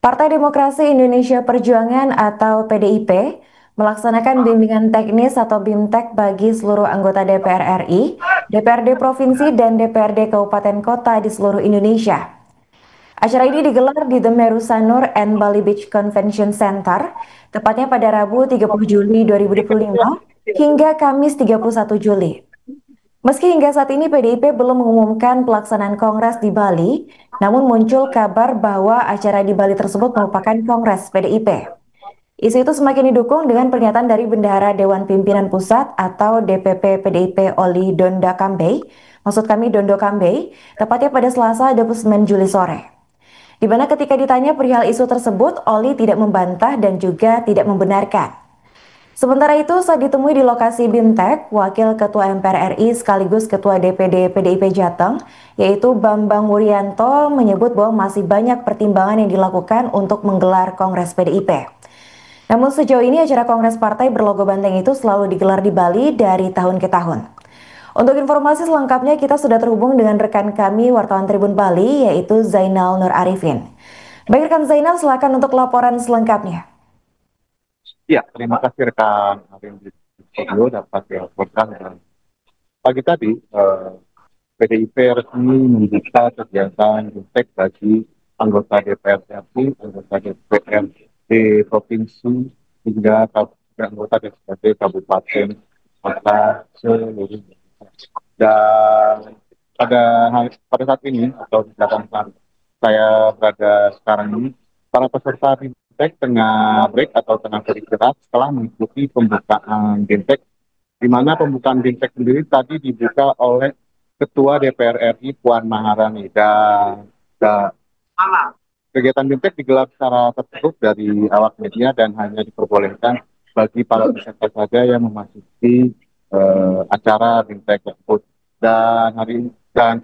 Partai Demokrasi Indonesia Perjuangan atau PDIP melaksanakan bimbingan teknis atau BIMTEK bagi seluruh anggota DPR RI, DPRD Provinsi, dan DPRD Kabupaten Kota di seluruh Indonesia. Acara ini digelar di The Meru Sanur and Bali Beach Convention Center, tepatnya pada Rabu 30 Juli 2025 hingga Kamis 31 Juli. Meski hingga saat ini PDIP belum mengumumkan pelaksanaan kongres di Bali, namun muncul kabar bahwa acara di Bali tersebut merupakan kongres PDIP. Isu itu semakin didukung dengan pernyataan dari Bendahara Dewan Pimpinan Pusat atau DPP PDIP Oli Donda Kambei, maksud kami Dondo Kambei, tepatnya pada Selasa 29 Juli sore. Di mana ketika ditanya perihal isu tersebut, Oli tidak membantah dan juga tidak membenarkan. Sementara itu, saat ditemui di lokasi BIMTEK, Wakil Ketua MPR RI sekaligus Ketua DPD PDIP Jateng, yaitu Bambang Wuryanto, menyebut bahwa masih banyak pertimbangan yang dilakukan untuk menggelar Kongres PDIP. Namun sejauh ini acara Kongres Partai berlogo banteng itu selalu digelar di Bali dari tahun ke tahun. Untuk informasi selengkapnya kita sudah terhubung dengan rekan kami wartawan Tribun Bali, yaitu Zainal Nur Arifin. Baik rekan Zainal, silakan untuk laporan selengkapnya. Ya, terima kasih rekan Arin di studio dapat dilaporkan. Pagi tadi, PDIP resmi membuka kegiatan BIMTEK bagi anggota DPR RI, anggota DPR di provinsi, hingga anggota DPRD kabupaten kota seluruh Indonesia. Dan pada saat ini atau di saat saya berada sekarang ini, para peserta BIMTEK tengah break atau tengah beristirahat setelah mengikuti pembukaan BIMTEK, di mana pembukaan BIMTEK sendiri tadi dibuka oleh Ketua DPR RI Puan Maharani, dan kegiatan BIMTEK digelar secara tertutup dari awak media dan hanya diperbolehkan bagi para peserta saja yang memasuki acara BIMTEK tersebut. Dan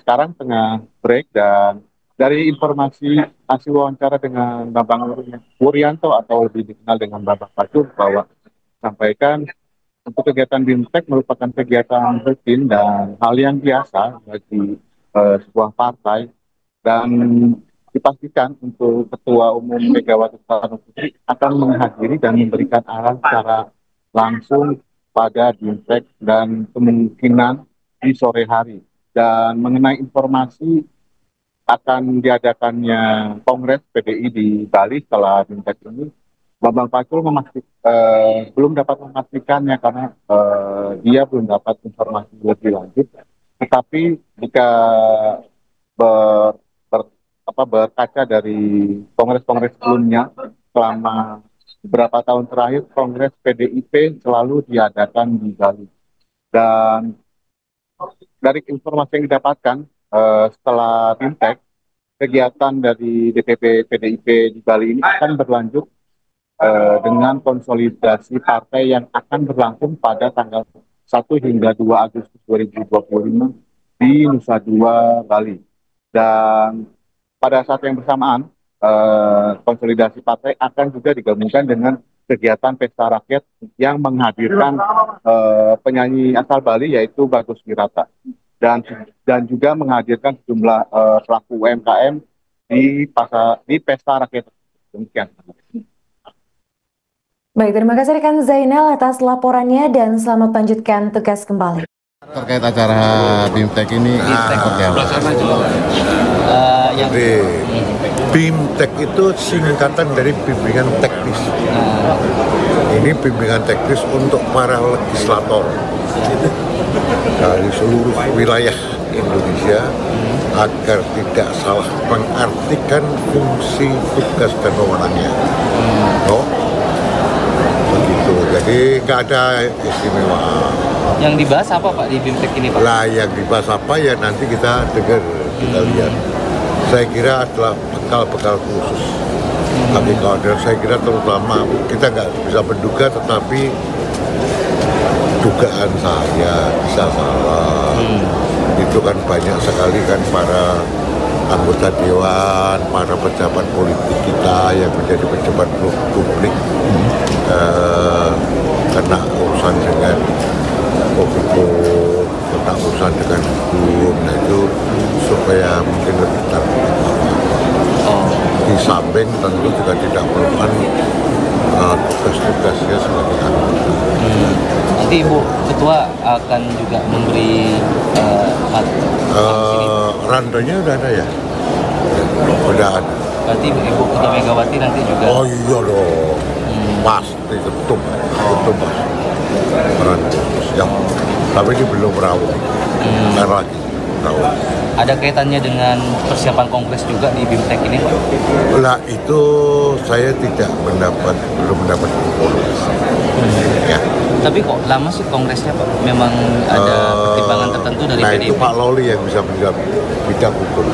sekarang tengah break, dan dari informasi hasil wawancara dengan Bambang Wuryanto atau lebih dikenal dengan Bambang Pacul, bahwa sampaikan untuk kegiatan BIMTEK merupakan kegiatan rutin dan hal yang biasa bagi sebuah partai, dan dipastikan untuk Ketua Umum Megawati Soekarno Putri akan menghadiri dan memberikan arahan secara langsung pada BIMTEK dan kemungkinan di sore hari. Dan mengenai informasi akan diadakannya Kongres PDI di Bali setelah BIMTEK ini, Bambang Pacul belum dapat memastikannya karena dia belum dapat informasi lebih lanjut. Tetapi jika ber, ber- berkaca dari kongres-kongres sebelumnya, selama beberapa tahun terakhir Kongres PDIP selalu diadakan di Bali. Dan dari informasi yang didapatkan setelah BIMTEK, kegiatan dari DPP PDIP di Bali ini akan berlanjut dengan konsolidasi partai yang akan berlangsung pada tanggal 1 hingga 2 Agustus 2025 di Nusa Dua, Bali. Dan pada saat yang bersamaan, konsolidasi partai akan juga digabungkan dengan kegiatan pesta rakyat yang menghadirkan penyanyi asal Bali yaitu Bagus Wirata, dan juga menghadirkan sejumlah pelaku UMKM di pesta rakyat. Demikian. Baik, terima kasih rekan Zainal atas laporannya dan selamat lanjutkan tugas kembali. Terkait acara BIMTEK ini, seperti apa? Jadi BIMTEK itu singkatan dari bimbingan teknis. Ini bimbingan teknis untuk para legislator dari seluruh wilayah Indonesia agar tidak salah mengartikan fungsi, tugas, dan wewenangnya. Begitu, jadi nggak ada istimewa. Yang dibahas apa Pak di BIMTEK ini Pak? Lah yang dibahas apa ya nanti kita dengar, kita lihat. Saya kira adalah bekal-bekal khusus. Tapi kalau saya kira terutama kita nggak bisa menduga, tetapi dugaan saya bisa salah. Itu kan banyak sekali kan para anggota dewan, para pejabat politik kita yang menjadi pejabat publik kena urusan dengan kena urusan dengan hukum, nah itu supaya mungkin lebih terbuka. Di samping tentu juga tidak perlukan tugas-tugasnya sebagai anggota. Nanti Ibu Ketua akan juga memberi rantainya udah ada ya? Udah ada. berarti Ibu Ketua Megawati nanti juga. Oh iya dong, pasti ketum Mas. Rantai siap. Tapi ini belum rawan. Ntar lagi rawan. Ada kaitannya dengan persiapan kongres juga di BIMTEK ini, Pak? Lah itu saya belum mendapat informasi. Ya. Tapi kok lama sih kongresnya, Pak? Memang ada pertimbangan tertentu dari nah PDIP? itu Pak Loli yang bisa menjawab bidang hukum.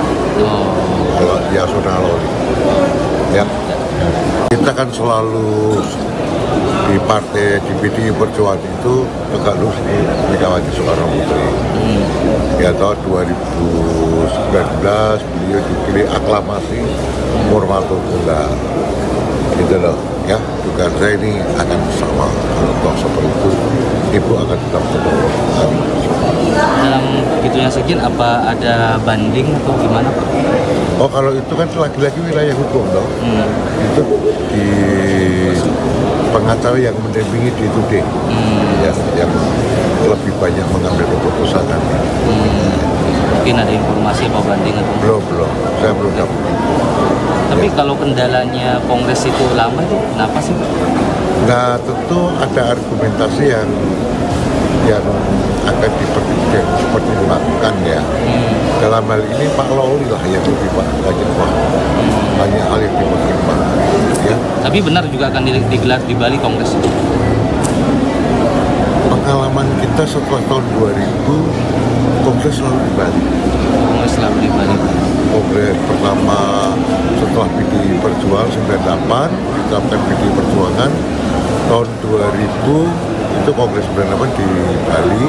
Kalau dia Yasona Loli. Ya. Kita kan selalu di partai di PDI Perjuangan itu tegak lurus di Megawati Soekarno Putri. Ya tahun 2019 beliau dipilih aklamasi Murmatul Tunggal. Gitu loh, ya. Dugaan saya ini akan sama. Kalau toh seperti itu, Ibu akan tetap ketemu. Dalam begitunya sekian, apa ada banding atau gimana, Pak? Oh kalau itu kan lagi-lagi wilayah hukum dong. Itu di pengacara yang mendampingi di itu deh, ya, yang lebih banyak mengambil keputusan nanti. Mungkin ada informasi apa banding atau? Belum, saya belum dapat. Tapi kalau kendalanya kongres itu lama itu kenapa sih, Pak? Nah tentu ada argumentasi yang akan dipertimbangkan ya. Dalam hal ini Pak Loli lah yang lebih banyak hal yang dipertimbangkan. Ya. Tapi benar juga akan digelar di Bali kongres itu? Pengalaman kita setelah tahun 2000 kongres selalu di Bali. Kongres selalu di Bali. Kongres pertama setelah PDI Perjuangan 98 ditetapkan PDI Perjuangan tahun 2000 itu kongres 98 di Bali,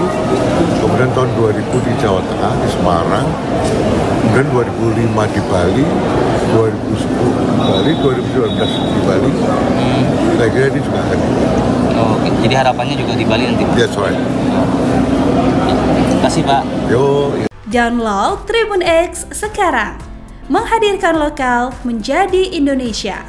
kemudian tahun 2000 di Jawa Tengah di Semarang, kemudian 2005 di Bali, 2010 di Bali, 2019 di Bali. Saya kira ini juga akan. Oke, jadi harapannya juga di Bali nanti? That's right. Terima kasih, Pak. Yo. Download Tribun X sekarang, menghadirkan lokal menjadi Indonesia.